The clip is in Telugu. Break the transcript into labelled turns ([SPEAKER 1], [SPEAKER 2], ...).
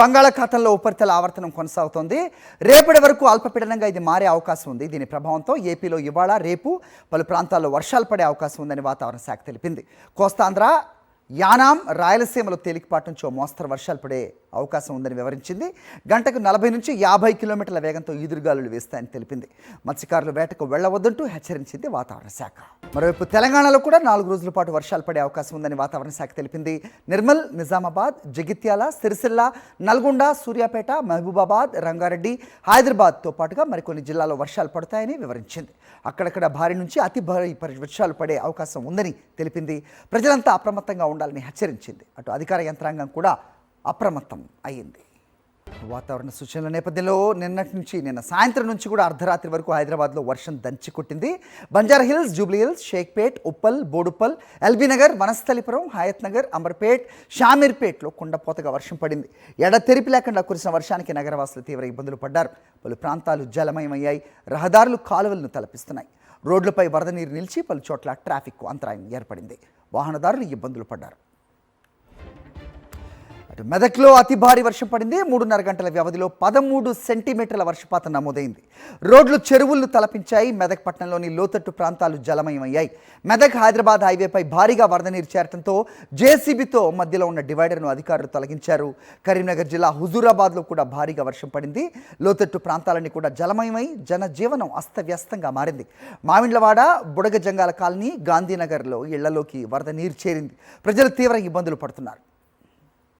[SPEAKER 1] బంగాళాఖాతంలో ఉపరితల ఆవర్తనం కొనసాగుతోంది. రేపటి వరకు అల్పపీడనంగా ఇది మారే అవకాశం ఉంది. దీని ప్రభావంతో ఏపీలో ఇవాళ రేపు పలు ప్రాంతాల్లో వర్షాలు పడే అవకాశం ఉందని వాతావరణ శాఖ తెలిపింది. కోస్తాంధ్ర, యానాం, రాయలసీమలో తేలికపాటి నుంచి మోస్తరు వర్షాలు పడే అవకాశం ఉందని వివరించింది. గంటకు 40 నుంచి 50 కిలోమీటర్ల వేగంతో ఈదురుగాలులు వేస్తాయని తెలిపింది. మత్స్యకారులు వేటకు వెళ్లవద్దంటూ హెచ్చరించింది వాతావరణ శాఖ. మరోవైపు తెలంగాణలో కూడా 4 రోజుల పాటు వర్షాలు పడే అవకాశం ఉందని వాతావరణ శాఖ తెలిపింది. నిర్మల్, నిజామాబాద్, జగిత్యాల, సిరిసిల్ల, నల్గొండ, సూర్యాపేట, మహబూబాబాద్, రంగారెడ్డి, హైదరాబాద్తో పాటుగా మరికొన్ని జిల్లాల్లో వర్షాలు పడతాయని వివరించింది. అక్కడక్కడ భారీ నుంచి అతి భారీ వర్షాలు పడే అవకాశం ఉందని తెలిపింది. ప్రజలంతా అప్రమత్తంగా ఉండాలని హెచ్చరించింది. అటు అధికార యంత్రాంగం కూడా అప్రమత్తం అయ్యింది. వాతావరణ సూచనల నేపథ్యంలో నిన్న సాయంత్రం నుంచి కూడా అర్ధరాత్రి వరకు హైదరాబాద్లో వర్షం దంచి కొట్టింది. Banjara Hills, Jubilee Hills, Shaikpet, Uppal, Boduppal, LB Nagar, Vanasthalipuram, Hayath Nagar, Amberpet, షామీర్పేట్లో కుండపోతగా వర్షం పడింది. ఎడతెరిపి లేకుండా కురిసిన వర్షానికి నగరవాసులు తీవ్ర ఇబ్బందులు పడ్డారు. పలు ప్రాంతాలు జలమయమయ్యాయి. రహదారులు కాలువలను తలపిస్తున్నాయి. రోడ్లపై వరద నీరు నిలిచి పలు చోట్ల ట్రాఫిక్ అంతరాయం ఏర్పడింది. వాహనదారులు ఇబ్బందులు పడ్డారు. అటు మెదక్లో అతి భారీ వర్షం పడింది. 3.5 గంటల వ్యవధిలో 13 సెంటీమీటర్ల వర్షపాతం నమోదైంది. రోడ్లు, చెరువులను తలపించాయి. మెదక్ పట్టణంలోని లోతట్టు ప్రాంతాలు జలమయమయ్యాయి. మెదక్ హైదరాబాద్ హైవేపై భారీగా వరద నీరు చేరడంతో జేసీబీతో మధ్యలో ఉన్న డివైడర్ను అధికారులు తొలగించారు. కరీంనగర్ జిల్లా హుజూరాబాద్లో కూడా భారీగా వర్షం పడింది. లోతట్టు ప్రాంతాలన్నీ కూడా జలమయమై జనజీవనం అస్తవ్యస్తంగా మారింది. మామిండ్లవాడ, బుడగ జంగాల కాలనీ, గాంధీనగర్లో ఇళ్లలోకి వరద నీరు చేరింది. ప్రజలు తీవ్ర ఇబ్బందులు పడుతున్నారు.